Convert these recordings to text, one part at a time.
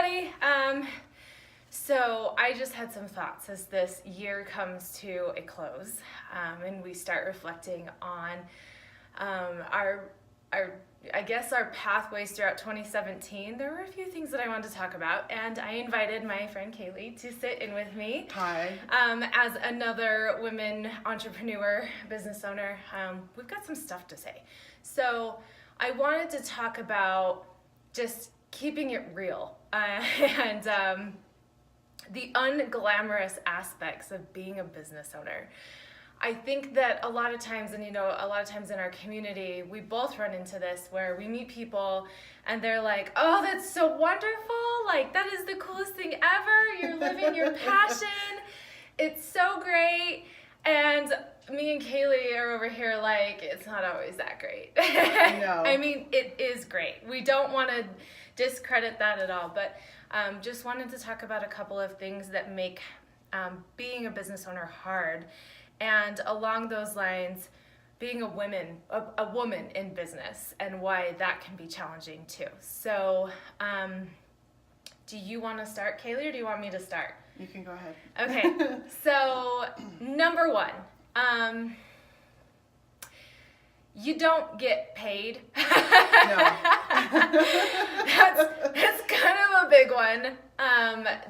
everybody. So I just had some thoughts as this year comes to a close, and we start reflecting on our pathways throughout 2017. There were a few things that I wanted to talk about, and I invited my friend Kaylee to sit in with me. Hi. As another women entrepreneur, business owner, we've got some stuff to say. So I wanted to talk about just keeping it real and the unglamorous aspects of being a business owner. I think that a lot of times, and a lot of times in our community, we both run into this where we meet people and they're like, oh, that's so wonderful. Like, that is the coolest thing ever. You're living your passion. It's so great. And me and Kaylee are over here like, it's not always that great. No. I mean, it is great. We don't want to discredit that at all, but just wanted to talk about a couple of things that make being a business owner hard. And along those lines, being a woman in business and why that can be challenging too. So, do you want to start, Kaylee, or do you want me to start? You can go ahead. Okay. So, number one, you don't get paid. No. That's kind of a big one.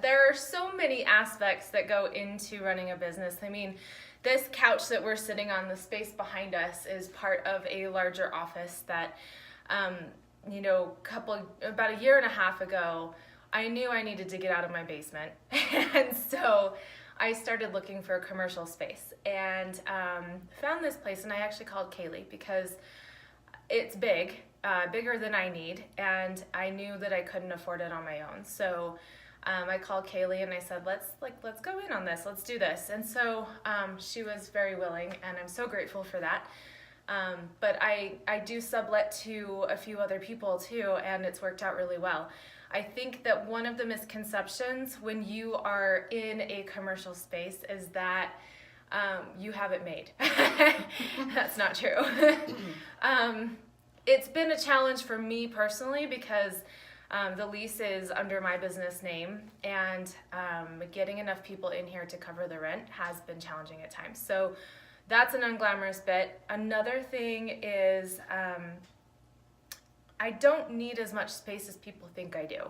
There are so many aspects that go into running a business. I mean, this couch that we're sitting on, the space behind us, is part of a larger office that, about a year and a half ago, I knew I needed to get out of my basement. And so I started looking for a commercial space and found this place, and I actually called Kaylee because it's bigger than I need, and I knew that I couldn't afford it on my own. So I called Kaylee and I said, let's go in on this. Let's do this. And so she was very willing, and I'm so grateful for that. But I do sublet to a few other people too, and it's worked out really well. I think that one of the misconceptions when you are in a commercial space is that you have it made. That's not true. It's been a challenge for me personally because the lease is under my business name, and getting enough people in here to cover the rent has been challenging at times. So that's an unglamorous bit. Another thing is I don't need as much space as people think I do.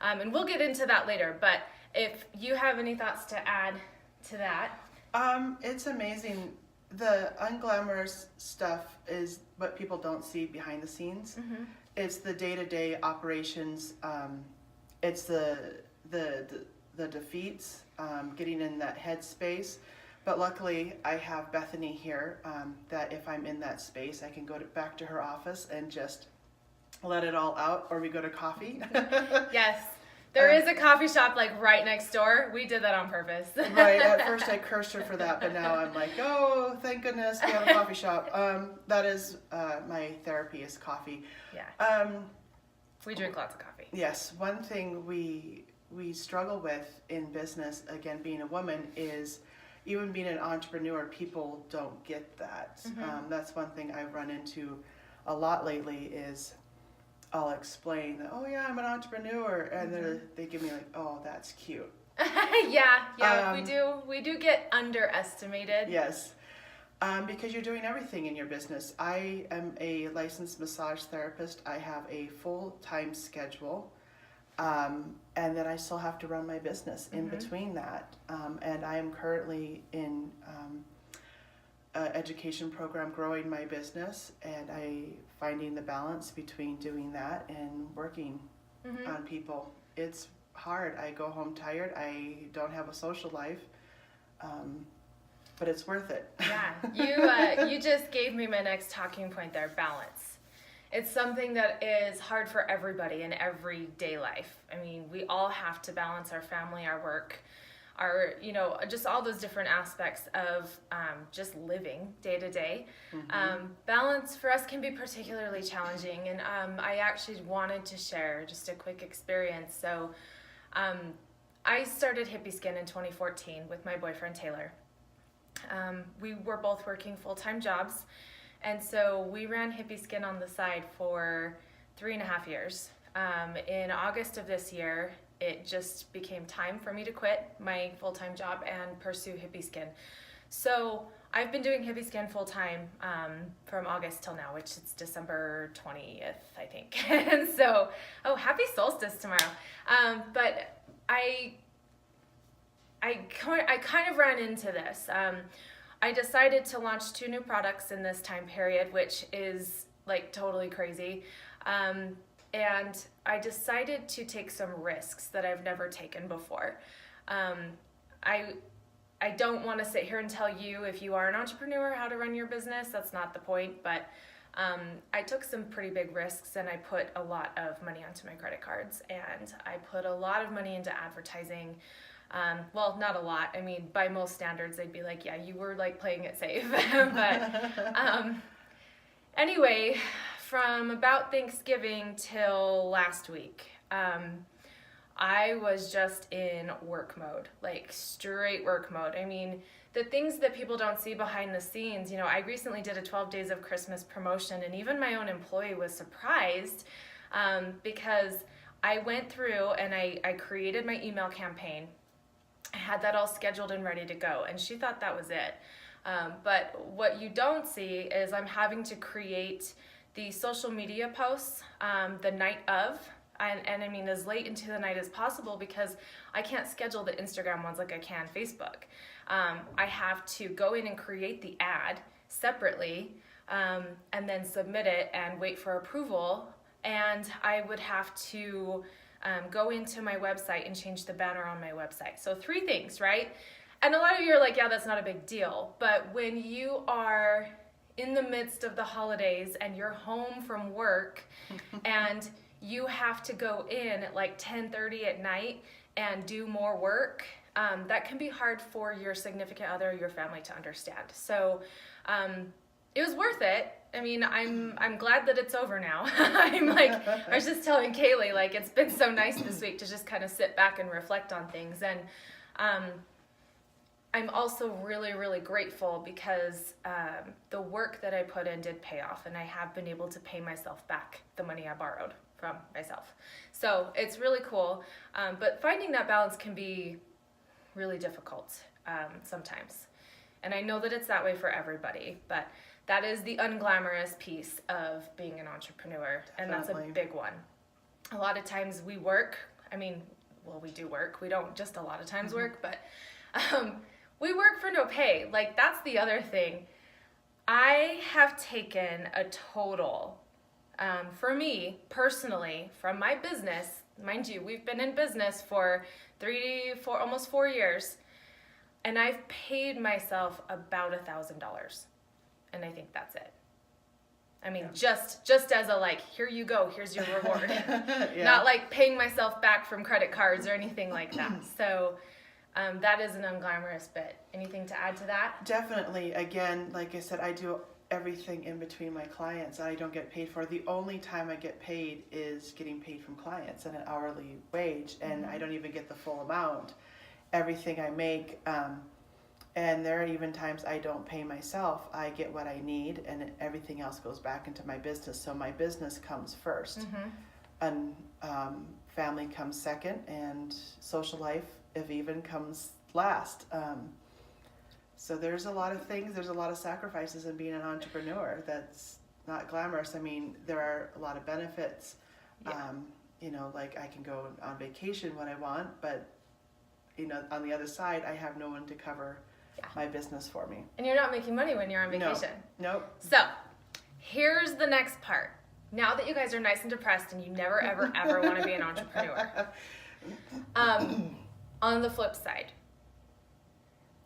And we'll get into that later, but if you have any thoughts to add to that. It's amazing. The unglamorous stuff is what people don't see behind the scenes. Mm-hmm. It's the day-to-day operations. It's the defeats, getting in that headspace. But luckily, I have Bethany here. That if I'm in that space, I can go back to her office and just let it all out, or we go to coffee. Yes. There is a coffee shop like right next door. We did that on purpose. Right. At first I cursed her for that, but now I'm like, oh, thank goodness we have a coffee shop. That is my therapy is coffee. Yeah. We drink lots of coffee. Yes. One thing we struggle with in business, again, being a woman, is even being an entrepreneur, people don't get that. Mm-hmm. That's one thing I've run into a lot lately is I'll explain that, oh yeah, I'm an entrepreneur, and mm-hmm. they give me like, oh, that's cute. Yeah, we do get underestimated. Yes, because you're doing everything in your business. I am a licensed massage therapist. I have a full-time schedule, and then I still have to run my business in mm-hmm. between that. And I am currently in education program growing my business, and I finding the balance between doing that and working mm-hmm. on people. It's hard. I go home tired. I don't have a social life, but it's worth it. Yeah, you just gave me my next talking point there, balance. It's something that is hard for everybody in everyday life. I mean, we all have to balance our family, our work, our, just all those different aspects of just living day to day. Mm-hmm. Balance for us can be particularly challenging, and I actually wanted to share just a quick experience. So I started Hippie Skin in 2014 with my boyfriend Taylor. We were both working full-time jobs, and so we ran Hippie Skin on the side for 3.5 years. In August of this year, it just became time for me to quit my full-time job and pursue Hippie Skin. So I've been doing Hippie Skin full-time from August till now, which is December 20th, I think. And so, happy solstice tomorrow. But I kind of ran into this. I decided to launch 2 new products in this time period, which is like totally crazy. And I decided to take some risks that I've never taken before. I don't want to sit here and tell you, if you are an entrepreneur, how to run your business. That's not the point. But I took some pretty big risks, and I put a lot of money onto my credit cards, and I put a lot of money into advertising. Well, not a lot. I mean, by most standards, they'd be like, yeah, you were like playing it safe. But anyway, from about Thanksgiving till last week, I was just in work mode, like straight work mode. I mean, the things that people don't see behind the scenes, I recently did a 12 Days of Christmas promotion, and even my own employee was surprised because I went through and I created my email campaign. I had that all scheduled and ready to go, and she thought that was it. But what you don't see is I'm having to create the social media posts the night of, and I mean as late into the night as possible, because I can't schedule the Instagram ones like I can Facebook. I have to go in and create the ad separately and then submit it and wait for approval, and I would have to go into my website and change the banner on my website. So 3 things, right? And a lot of you are like, yeah, that's not a big deal. But when you are in the midst of the holidays and you're home from work and you have to go in at like 10:30 at night and do more work, that can be hard for your significant other or your family to understand. So it was worth it. I mean, I'm glad that it's over now. I was just telling Kaylee, like, it's been so nice this week to just kind of sit back and reflect on things. And I'm also really, really grateful because the work that I put in did pay off, and I have been able to pay myself back the money I borrowed from myself. So it's really cool. But finding that balance can be really difficult sometimes. And I know that it's that way for everybody, but that is the unglamorous piece of being an entrepreneur. And that's a big one. A lot of times we work, we do work. We don't just a lot of times work, but we work for no pay. Like, that's the other thing. I have taken a total, for me personally, from my business. Mind you, we've been in business for almost 4 years, and I've paid myself about $1,000, and I think that's it. I mean, yeah. just as a like, here you go, here's your reward. Yeah. Not like paying myself back from credit cards or anything like that. So that is an unglamorous bit. Anything to add to that? Definitely. Again, like I said, I do everything in between my clients. I don't get paid for. The only time I get paid is getting paid from clients at an hourly wage, and I don't even get the full amount. Everything I make, and there are even times I don't pay myself. I get what I need, and everything else goes back into my business. So my business comes first, and family comes second, and social life, if even, comes last. So there's a lot of things, there's a lot of sacrifices in being an entrepreneur that's not glamorous. I mean, there are a lot of benefits. Yeah. Like I can go on vacation when I want, but on the other side, I have no one to cover my business for me. And you're not making money when you're on vacation. No. So here's the next part. Now that you guys are nice and depressed and you never, ever, ever want to be an entrepreneur. On the flip side,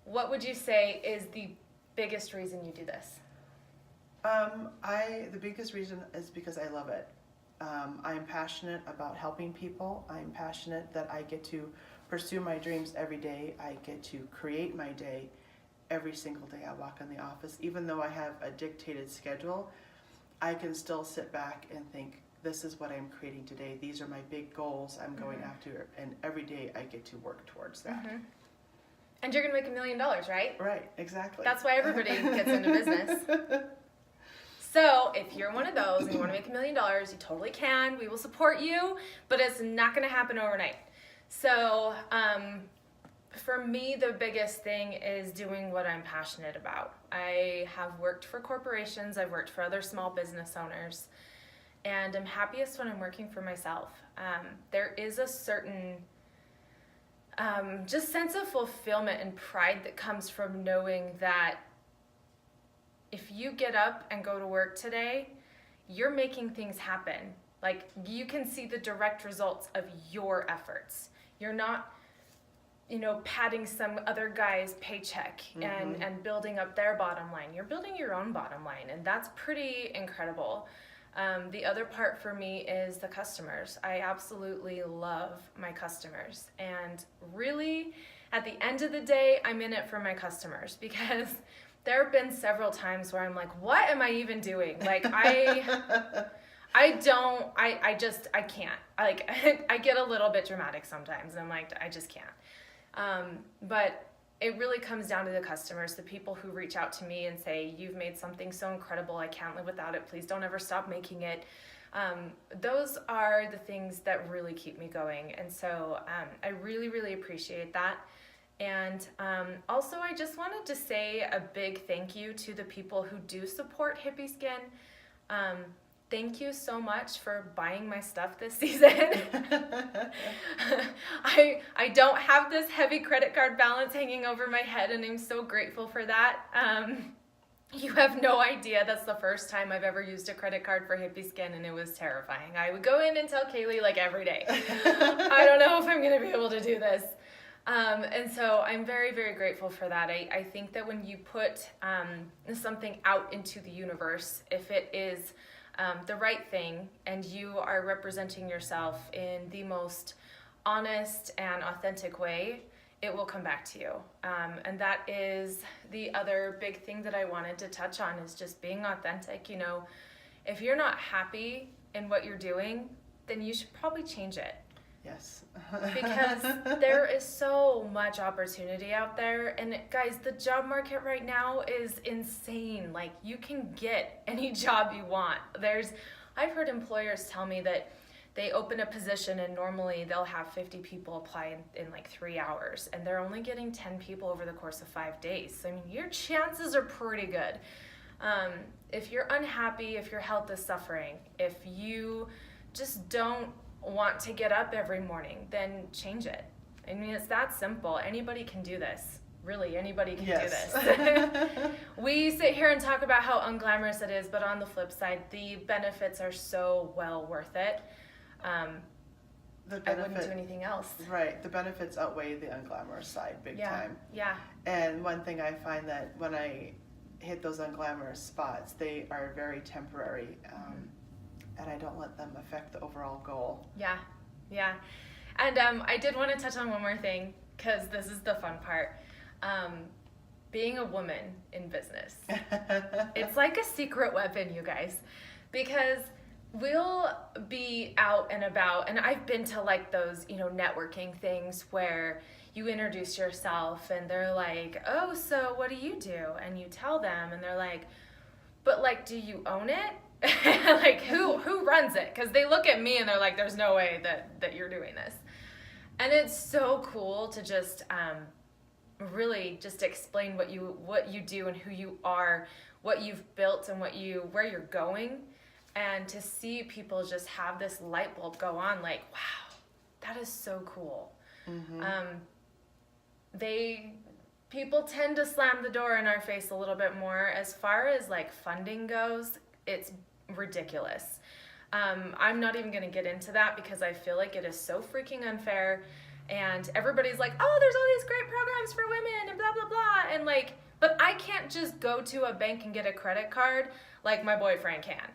what would you say is the biggest reason you do this? The biggest reason is because I love it. I'm passionate about helping people. I'm passionate that I get to pursue my dreams every day. I get to create my day every single day I walk in the office. Even though I have a dictated schedule, I can still sit back and think, this is what I'm creating today. These are my big goals I'm going after, and every day I get to work towards that. And you're going to make $1 million, right? Right, exactly. That's why everybody gets into business. So if you're one of those and you want to make $1 million, you totally can. We will support you, but it's not going to happen overnight. So for me, the biggest thing is doing what I'm passionate about. I have worked for corporations. I've worked for other small business owners, and I'm happiest when I'm working for myself. There is a certain just sense of fulfillment and pride that comes from knowing that if you get up and go to work today, you're making things happen. Like, you can see the direct results of your efforts. You're not, padding some other guy's paycheck and building up their bottom line. You're building your own bottom line, and that's pretty incredible. The other part for me is the customers. I absolutely love my customers. And really, at the end of the day, I'm in it for my customers, because there have been several times where I'm like, what am I even doing? Like, I can't. Like, I get a little bit dramatic sometimes. I'm like, I just can't. But it really comes down to the customers, the people who reach out to me and say, you've made something so incredible, I can't live without it, please don't ever stop making it. Those are the things that really keep me going. And so I really, really appreciate that. And also, I just wanted to say a big thank you to the people who do support Hippie Skin. Thank you so much for buying my stuff this season. I don't have this heavy credit card balance hanging over my head, and I'm so grateful for that. You have no idea. That's the first time I've ever used a credit card for Hippie Skin, and it was terrifying. I would go in and tell Kaylee like every day, I don't know if I'm going to be able to do this. And so I'm very, very grateful for that. I think that when you put something out into the universe, if it is the right thing and you are representing yourself in the most honest and authentic way, it will come back to you. And that is the other big thing that I wanted to touch on, is just being authentic. If you're not happy in what you're doing, then you should probably change it. Yes. Because there is so much opportunity out there. And guys, the job market right now is insane. Like, you can get any job you want. I've heard employers tell me that they open a position and normally they'll have 50 people apply in like 3 hours, and they're only getting 10 people over the course of 5 days. So, I mean, your chances are pretty good. If you're unhappy, if your health is suffering, if you just don't want to get up every morning, then change it. I mean, it's that simple. Anybody can do this. Really, anybody can do this. We sit here and talk about how unglamorous it is, but on the flip side, the benefits are so well worth it. I wouldn't do anything else. Right. The benefits outweigh the unglamorous side big time. Yeah. And one thing I find that when I hit those unglamorous spots, they are very temporary. And I don't let them affect the overall goal. Yeah. And I did want to touch on one more thing, because this is the fun part. Being a woman in business. It's like a secret weapon, you guys, because we'll be out and about, and I've been to like those, networking things where you introduce yourself and they're like, oh, so what do you do? And you tell them, and they're like, but like, do you own it? Like, who runs it? Because they look at me and they're like, there's no way that you're doing this. And it's so cool to just really just explain what you do and who you are, what you've built, and where you're going, and to see people just have this light bulb go on, like, wow, that is so cool. People tend to slam the door in our face a little bit more. As far as like funding goes, it's ridiculous. I'm not even going to get into that, because I feel like it is so freaking unfair, and everybody's like, oh, there's all these great programs for women and blah blah blah, and like, but I can't just go to a bank and get a credit card like my boyfriend can.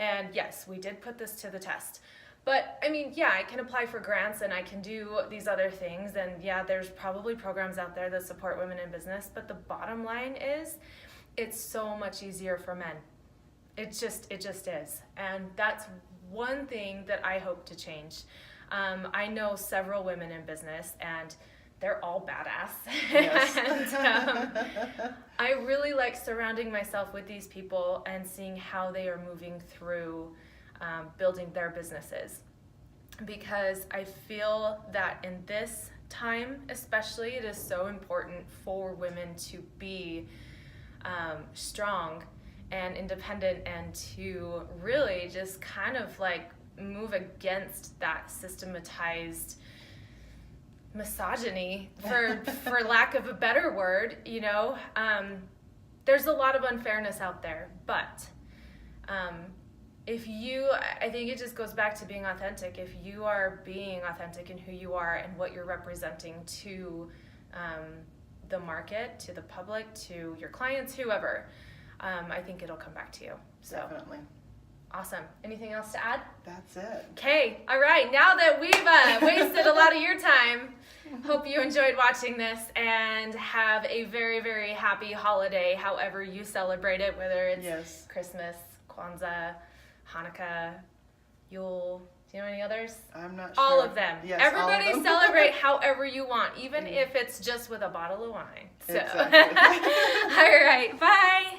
And yes, we did put this to the test, but I mean, yeah, I can apply for grants and I can do these other things, and yeah, there's probably programs out there that support women in business, but the bottom line is, it's so much easier for men. It just is. And that's one thing that I hope to change. I know several women in business, and they're all badass. Yes. And I really like surrounding myself with these people and seeing how they are moving through building their businesses. Because I feel that in this time especially, it is so important for women to be strong and independent and to really just kind of like move against that systematized misogyny, for lack of a better word. You know, there's a lot of unfairness out there, but I think it just goes back to being authentic. If you are being authentic in who you are and what you're representing to the market, to the public, to your clients, whoever, I think it'll come back to you. So Definitely. awesome. Anything else to add? That's it. Okay, all right. Now that we've wasted a lot of your time, hope you enjoyed watching this and have a very, very happy holiday, however you celebrate it, whether it's Yes. Christmas, Kwanzaa, Hanukkah, Yule. Do you know any others? I'm not sure. All of them. Yes, Everybody all of them. celebrate however you want, even if it's just with a bottle of wine. So, Exactly. all right, bye.